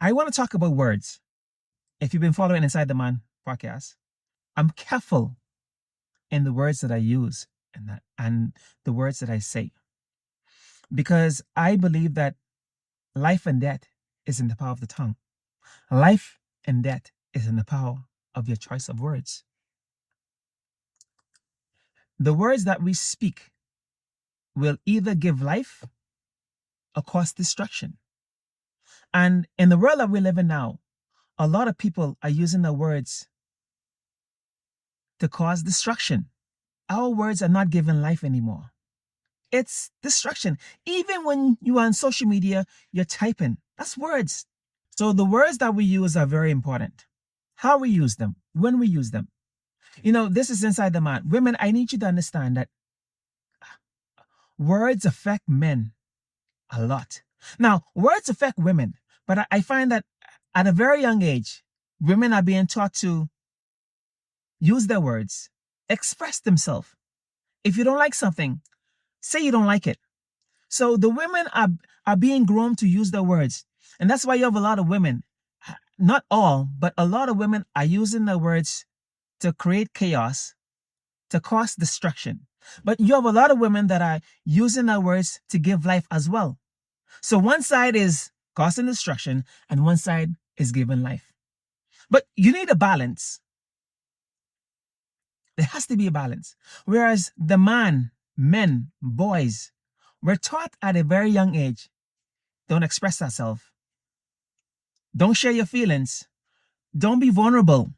I want to talk about words. If you've been following Inside the Man podcast, I'm careful in the words that I use and the words that I say, because I believe that life and death is in the power of the tongue. Life and death is in the power of your choice of words. The words that we speak will either give life or cause destruction. And in the world that we live in now, a lot of people are using their words to cause destruction. Our words are not giving life anymore. It's destruction. Even when you are on social media, you're typing. That's words. So the words that we use are very important. How we use them, when we use them. This is Inside the Man. Women, I need you to understand that words affect men a lot. Now, words affect women, but I find that at a very young age, women are being taught to use their words, express themselves. If you don't like something, say you don't like it. So the women are being groomed to use their words. And that's why you have a lot of women, not all, but a lot of women are using their words to create chaos, to cause destruction. But you have a lot of women that are using their words to give life as well. So one side is causing destruction and one side is giving life. But you need a balance. There has to be a balance. Whereas the men, boys, we're taught at a very young age, don't express yourself. Don't share your feelings. Don't be vulnerable.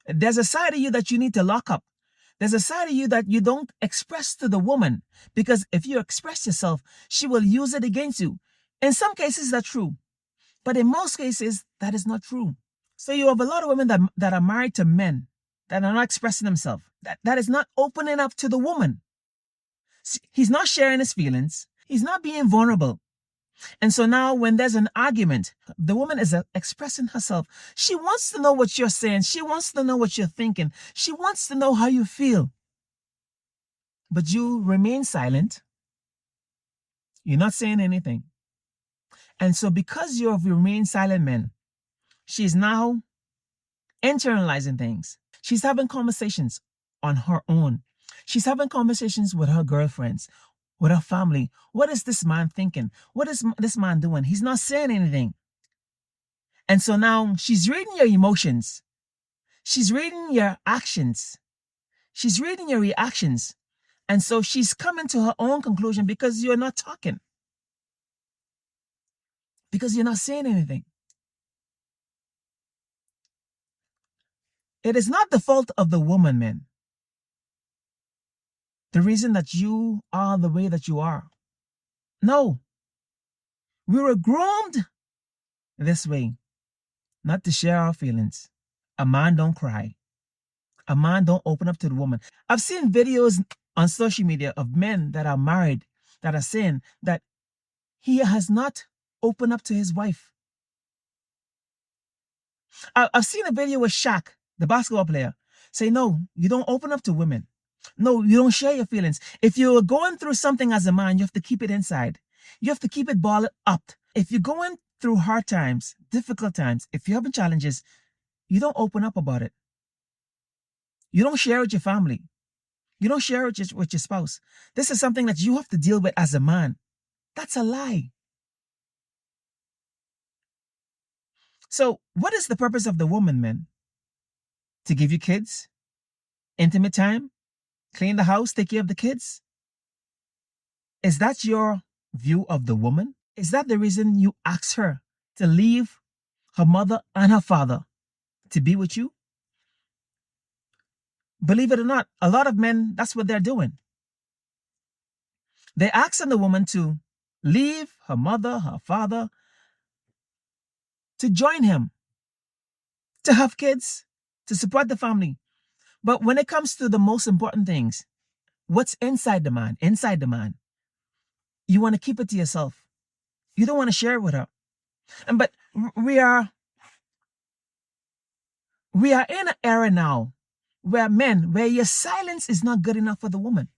There's a side of you that you need to lock up. There's a side of you that you don't express to the woman, because if you express yourself, she will use it against you. In some cases, that's true. But in most cases, that is not true. So you have a lot of women that are married to men that are not expressing themselves. That is not opening up to the woman. He's not sharing his feelings. He's not being vulnerable. And so now when there's an argument, the woman is expressing herself. She wants to know what you're saying. She wants to know what you're thinking. She wants to know how you feel. But you remain silent. You're not saying anything. And so because you have remained silent, men, she's now internalizing things. She's having conversations on her own. She's having conversations with her girlfriends, with her family. What is this man thinking? What is this man doing? He's not saying anything. And so now she's reading your emotions. She's reading your actions. She's reading your reactions. And so she's coming to her own conclusion because you're not talking. Because you're not saying anything. It is not the fault of the woman, men. The reason that you are the way that you are. No. We were groomed this way, not to share our feelings. A man don't cry. A man don't open up to the woman. I've seen videos on social media of men that are married that are saying that he has not opened up to his wife. I've seen a video with Shaq, the basketball player, say, no, you don't open up to women. No, you don't share your feelings. If you're going through something as a man, you have to keep it inside. You have to keep it balled up. If you're going through hard times, difficult times, if you're having challenges, you don't open up about it. You don't share with your family. You don't share it with your spouse. This is something that you have to deal with as a man. That's a lie. So what is the purpose of the woman, men? To give you kids? Intimate time? Clean the house? Take care of the kids? Is that your view of the woman? Is that the reason you ask her to leave her mother and her father to be with you? Believe it or not, a lot of men, that's what they're doing. They're asking the woman to leave her mother, her father, to join him, to have kids, to support the family. But when it comes to the most important things, what's inside the man, you want to keep it to yourself. You don't want to share it with her. But we are in an era now where your silence is not good enough for the woman.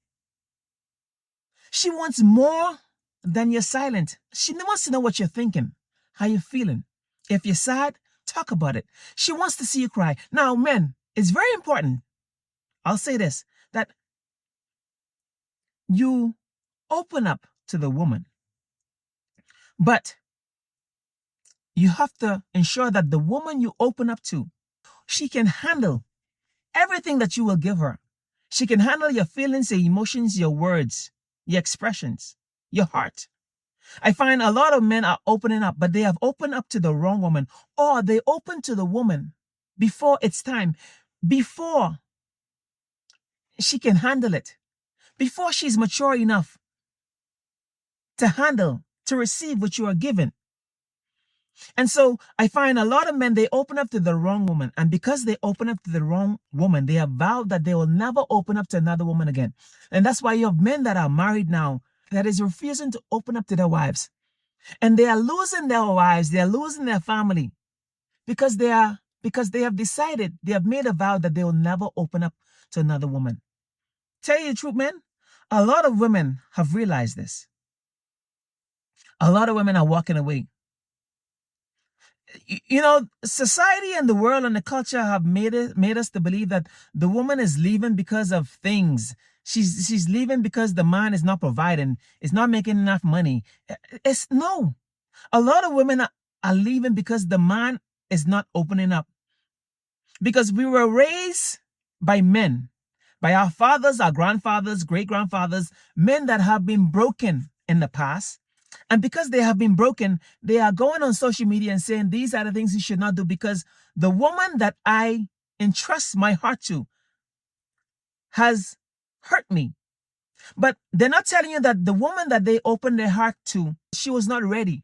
She wants more than your silence. She wants to know what you're thinking, how you're feeling. If you're sad, talk about it. She wants to see you cry. Now, men, it's very important. I'll say this, that you open up to the woman, but you have to ensure that the woman you open up to, she can handle everything that you will give her. She can handle your feelings, your emotions, your words, your expressions, your heart. I find a lot of men are opening up, but they have opened up to the wrong woman, or they open to the woman before it's time, before she can handle it, before she's mature enough to handle, to receive what you are given. And so I find a lot of men, they open up to the wrong woman. And because they open up to the wrong woman, they have vowed that they will never open up to another woman again. And that's why you have men that are married now that is refusing to open up to their wives. And they are losing their wives, they are losing their family because they have decided, they have made a vow that they will never open up to another woman. Tell you the truth, men, a lot of women have realized this. A lot of women are walking away. You know, society and the world and the culture have made us to believe that the woman is leaving because of things. She's leaving because the man is not providing, is not making enough money. It's no. A lot of women are leaving because the man is not opening up. Because we were raised by men, by our fathers, our grandfathers, great-grandfathers, men that have been broken in the past. And because they have been broken, they are going on social media and saying, these are the things you should not do because the woman that I entrust my heart to has hurt me. But they're not telling you that the woman that they opened their heart to, she was not ready.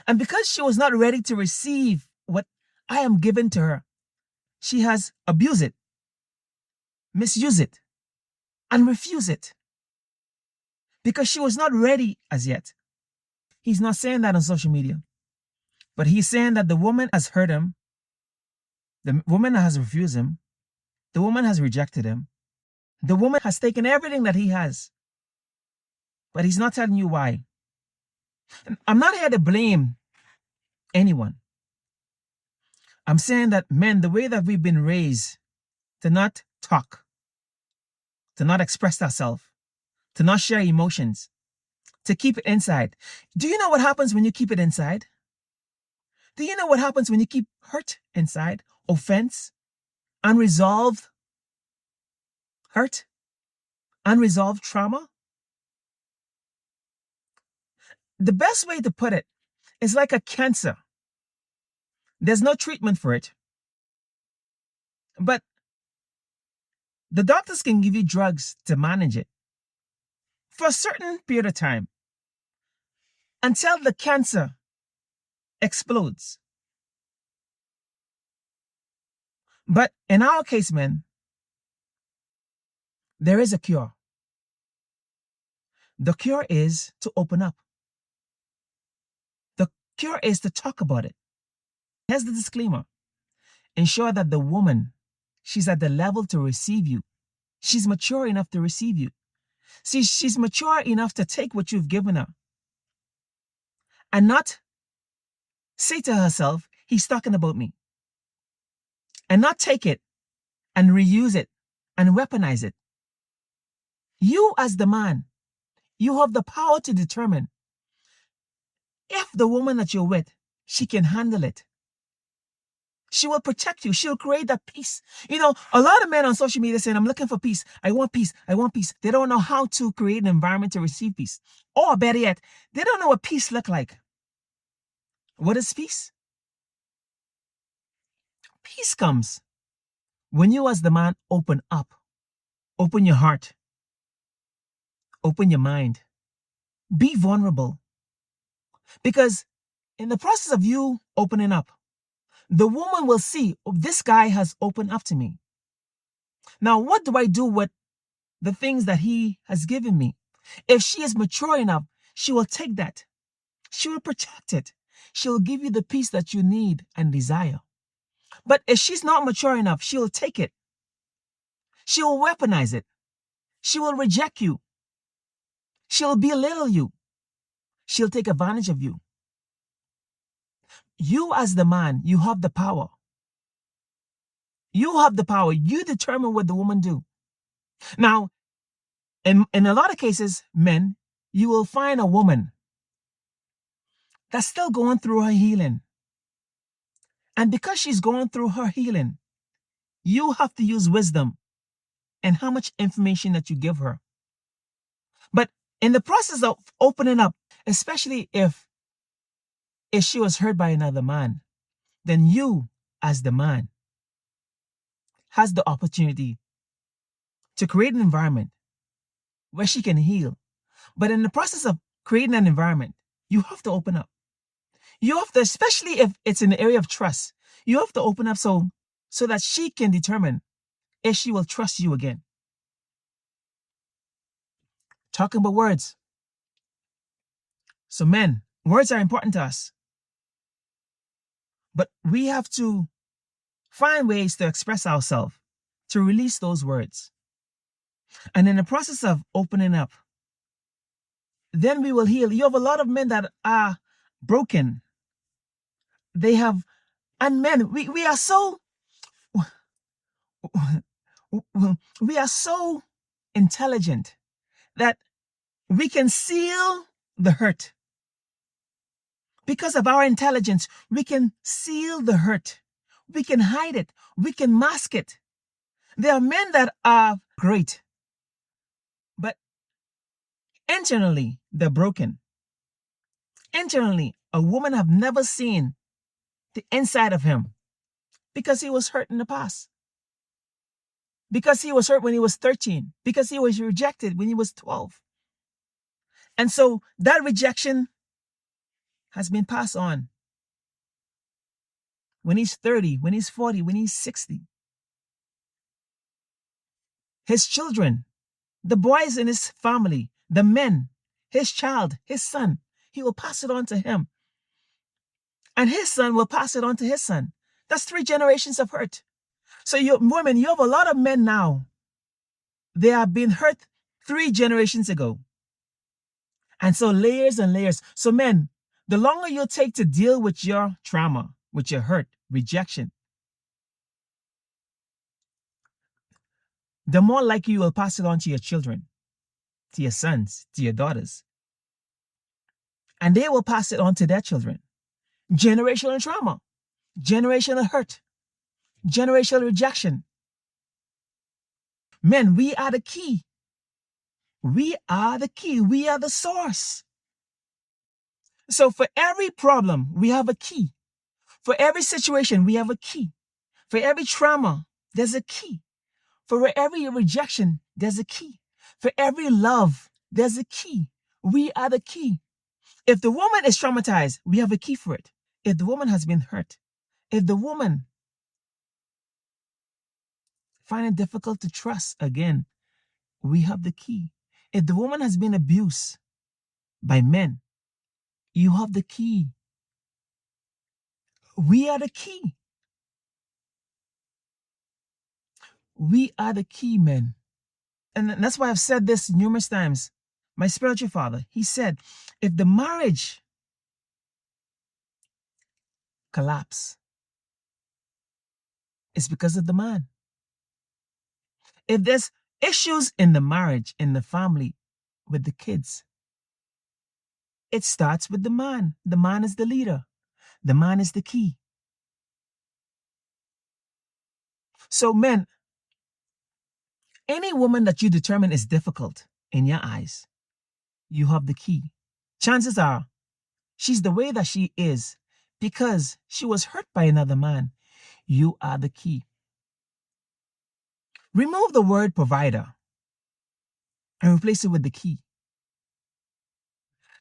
And because she was not ready to receive what I am giving to her, she has abused it, misused it, and refused it. Because she was not ready as yet. He's not saying that on social media. But he's saying that the woman has hurt him. The woman has refused him. The woman has rejected him. The woman has taken everything that he has. But he's not telling you why. And I'm not here to blame anyone. I'm saying that men, the way that we've been raised to not talk, to not express ourselves, to not share emotions, to keep it inside. Do you know what happens when you keep it inside? Do you know what happens when you keep hurt inside? Offense, unresolved hurt, unresolved trauma? The best way to put it is like a cancer. There's no treatment for it. But the doctors can give you drugs to manage it for a certain period of time until the cancer explodes. But in our case, men, there is a cure. The cure is to open up. The cure is to talk about it. Here's the disclaimer. Ensure that the woman, she's at the level to receive you. She's mature enough to receive you. See, she's mature enough to take what you've given her and not say to herself, he's talking about me. And not take it and reuse it and weaponize it. You as the man, you have the power to determine if the woman that you're with, she can handle it. She will protect you. She'll create that peace. You know, a lot of men on social media saying, I'm looking for peace. I want peace. I want peace. They don't know how to create an environment to receive peace. Or better yet, they don't know what peace looks like. What is peace? Peace comes when you as the man open up. Open your heart. Open your mind. Be vulnerable. Because in the process of you opening up, the woman will see, oh, this guy has opened up to me. Now, what do I do with the things that he has given me? If she is mature enough, she will take that. She will protect it. She will give you the peace that you need and desire. But if she's not mature enough, she will take it. She will weaponize it. She will reject you. She'll belittle you. She'll take advantage of you. You as the man, you have the power. You have the power. You determine what the woman do. Now, in a lot of cases, men, you will find a woman that's still going through her healing. And because she's going through her healing, you have to use wisdom and how much information that you give her. But in the process of opening up, especially if she was hurt by another man, then you, as the man, has the opportunity to create an environment where she can heal. But in the process of creating an environment, you have to open up. You have to, especially if it's in the area of trust, you have to open up so that she can determine if she will trust you again. Talking about words. So men, words are important to us. But we have to find ways to express ourselves, to release those words. And in the process of opening up, then we will heal. You have a lot of men that are broken. They have, and men, we are so, we are so intelligent that we can seal the hurt. Because of our intelligence, we can seal the hurt. We can hide it. We can mask it. There are men that are great, but internally, they're broken. Internally, a woman have never seen the inside of him because he was hurt in the past. Because he was hurt when he was 13. Because he was rejected when he was 12. And so that rejection has been passed on. When he's 30, when he's 40, when he's 60. His children, the boys in his family, the men, his child, his son, he will pass it on to him. And his son will pass it on to his son. That's 3 generations of hurt. So you women, you have a lot of men now. They have been hurt 3 generations ago. And so layers and layers. So men, the longer you take to deal with your trauma, with your hurt, rejection, the more likely you will pass it on to your children, to your sons, to your daughters. And they will pass it on to their children. Generational trauma, generational hurt, generational rejection. Men, we are the key. We are the key. We are the source. So for every problem, we have a key. For every situation, we have a key. For every trauma, there's a key. For every rejection, there's a key. For every love, there's a key. We are the key. If the woman is traumatized, we have a key for it. If the woman has been hurt, if the woman finds it difficult to trust again, we have the key. If the woman has been abused by men, you have the key. We are the key. We are the key, men. And that's why I've said this numerous times. My spiritual father, he said, if the marriage collapse, it's because of the man. If there's issues in the marriage, in the family, with the kids, it starts with the man. The man is the leader. The man is the key. So men, any woman that you determine is difficult in your eyes, you have the key. Chances are she's the way that she is because she was hurt by another man. You are the key. Remove the word provider and replace it with the key.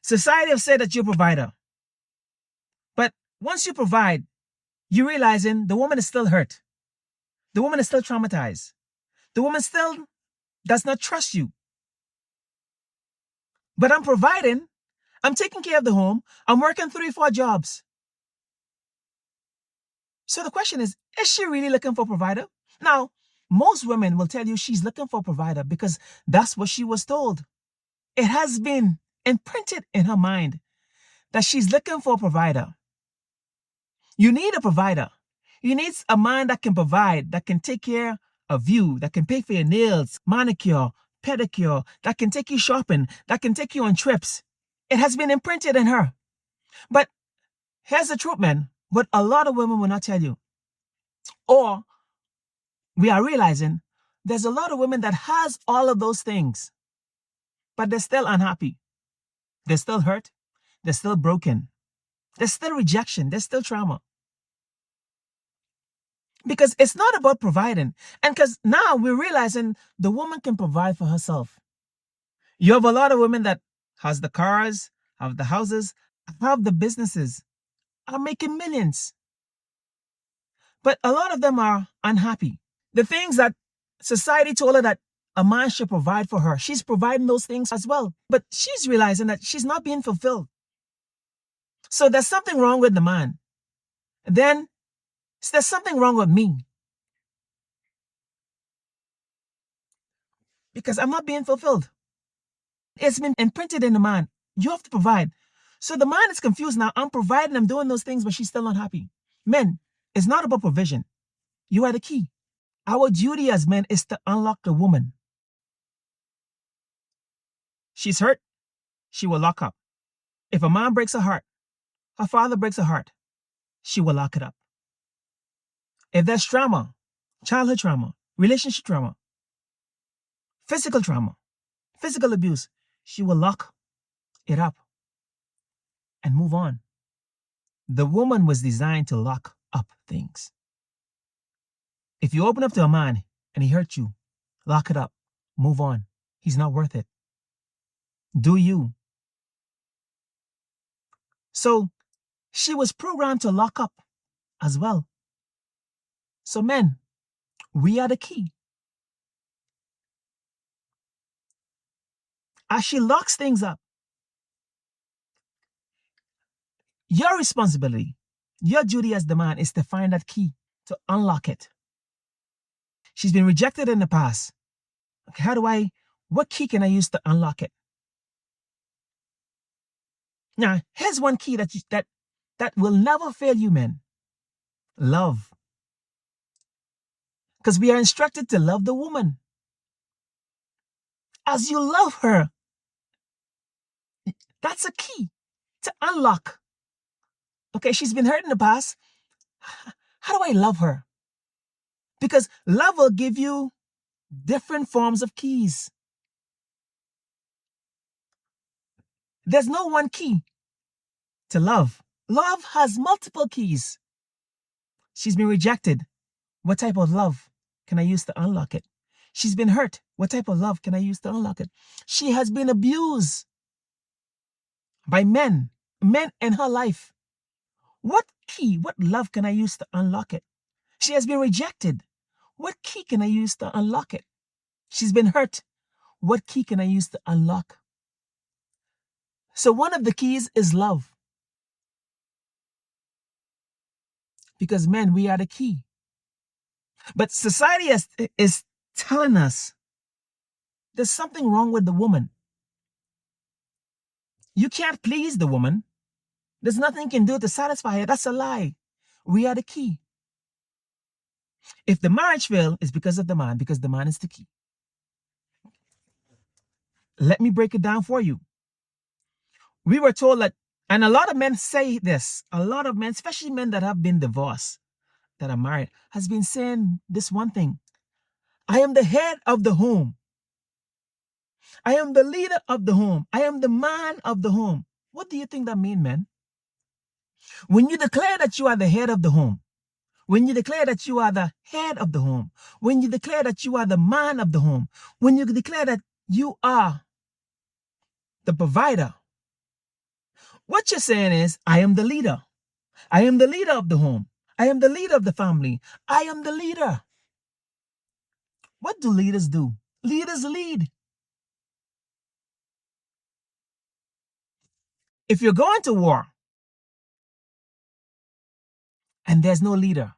Society have said that you're a provider. But once you provide, you're realizing the woman is still hurt. The woman is still traumatized. The woman still does not trust you. But I'm providing. I'm taking care of the home. I'm working 3-4 jobs. So the question is she really looking for a provider? Now, most women will tell you she's looking for a provider because that's what she was told. It has been imprinted in her mind that she's looking for a provider. You need a provider. You need a man that can provide, that can take care of you, that can pay for your nails, manicure, pedicure, that can take you shopping, that can take you on trips. It has been imprinted in her. But here's the truth, man. What a lot of women will not tell you. Or we are realizing there's a lot of women that has all of those things, but they're still unhappy. They're still hurt. They're still broken. There's still rejection. There's still trauma. Because it's not about providing. And because now we're realizing the woman can provide for herself. You have a lot of women that has the cars, have the houses, have the businesses, are making millions. But a lot of them are unhappy. The things that society told her that a man should provide for her, she's providing those things as well. But she's realizing that she's not being fulfilled. So there's something wrong with the man. Then there's something wrong with me. Because I'm not being fulfilled. It's been imprinted in the man. You have to provide. So the man is confused now. I'm providing, I'm doing those things, but she's still not happy. Men, it's not about provision. You are the key. Our duty as men is to unlock the woman. She's hurt, she will lock up. If a man breaks her heart, her father breaks her heart, she will lock it up. If there's trauma, childhood trauma, relationship trauma, physical trauma, physical abuse, she will lock it up and move on. The woman was designed to lock up things. If you open up to a man and he hurt you, lock it up, move on. He's not worth it. Do you? So she was programmed to lock up as well. So men, we are the key. As she locks things up, your responsibility, your duty as the man is to find that key, to unlock it. She's been rejected in the past. Okay, what key can I use to unlock it? Now, here's one key that will never fail you, men. Love. Because we are instructed to love the woman. As you love her, that's a key to unlock. Okay, she's been hurt in the past. How do I love her? Because love will give you different forms of keys. There's no one key to love. Love has multiple keys. She's been rejected. What type of love can I use to unlock it? She's been hurt. What type of love can I use to unlock it? She has been abused by men in her life. What key, what love can I use to unlock it? She has been rejected. What key can I use to unlock it? She's been hurt. What key can I use to unlock? So one of the keys is love. Because men, we are the key. But society is telling us there's something wrong with the woman. You can't please the woman. There's nothing you can do to satisfy her. That's a lie. We are the key. If the marriage failed, it's because of the man, because the man is the key. Let me break it down for you. We were told that, and a lot of men say this, a lot of men, especially men that have been divorced, that are married, has been saying this one thing. I am the head of the home. I am the leader of the home. I am the man of the home. What do you think that means, man? When you declare that you are the head of the home, when you declare that you are the head of the home, when you declare that you are the man of the home, when you declare that you are the provider, what you're saying is, I am the leader. I am the leader of the home. I am the leader of the family. I am the leader. What do leaders do? Leaders lead. If you're going to war and there's no leader,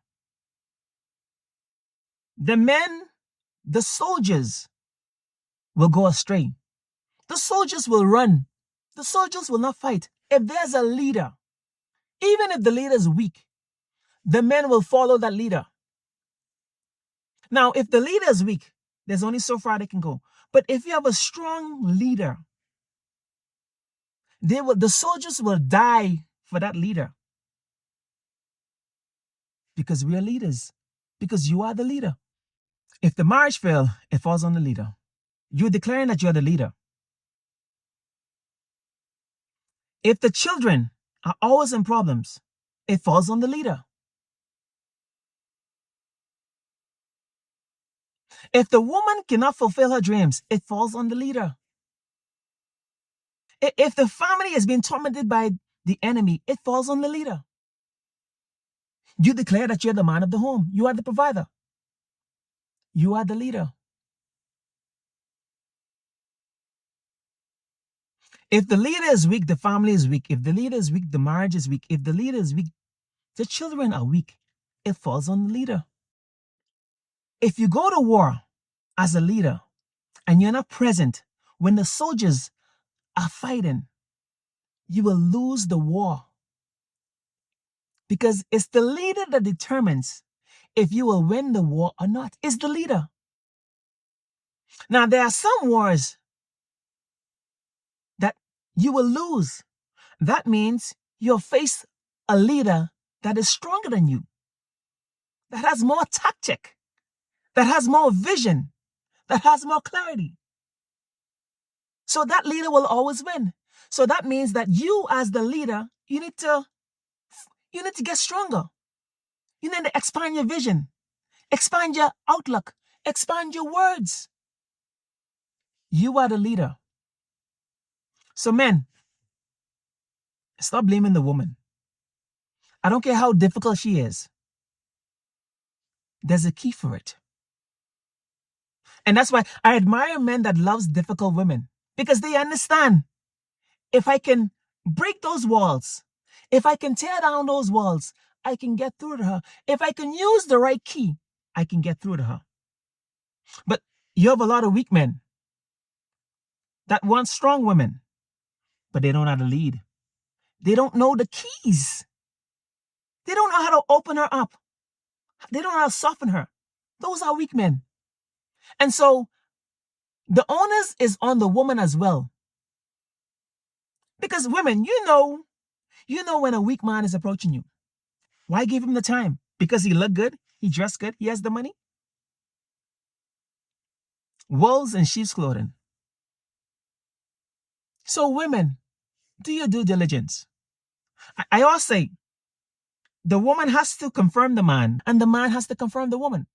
the men, the soldiers will go astray. The soldiers will run. The soldiers will not fight. If there's a leader, even if the leader is weak, the men will follow that leader. Now, if the leader is weak, there's only so far they can go. But if you have a strong leader, the soldiers will die for that leader. Because we are leaders. Because you are the leader. If the marriage fails, it falls on the leader. You're declaring that you're the leader. If the children are always in problems, it falls on the leader. If the woman cannot fulfill her dreams, it falls on the leader. If the family is being tormented by the enemy, it falls on the leader. You declare that you're the man of the home. You are the provider. You are the leader. If the leader is weak, the family is weak. If the leader is weak, the marriage is weak. If the leader is weak, the children are weak. It falls on the leader. If you go to war as a leader and you're not present when the soldiers are fighting, you will lose the war. Because it's the leader that determines if you will win the war or not. It's the leader. Now, there are some wars that you will lose. That means you'll face a leader that is stronger than you, that has more tactic, that has more vision, that has more clarity. So that leader will always win. So that means that you as the leader, you need to get stronger. You need to expand your vision, expand your outlook, expand your words. You are the leader. So men, stop blaming the woman. I don't care how difficult she is. There's a key for it. And that's why I admire men that loves difficult women, because they understand, if I can break those walls, if I can tear down those walls, I can get through to her. If I can use the right key, I can get through to her. But you have a lot of weak men that want strong women, but they don't know how to lead. They don't know the keys. They don't know how to open her up. They don't know how to soften her. Those are weak men. And so the onus is on the woman as well. Because women, you know when a weak man is approaching you. Why give him the time? Because he looked good, he dressed good, he has the money? Wolves in sheep's clothing. So women, do your due diligence. I always say, the woman has to confirm the man, and the man has to confirm the woman.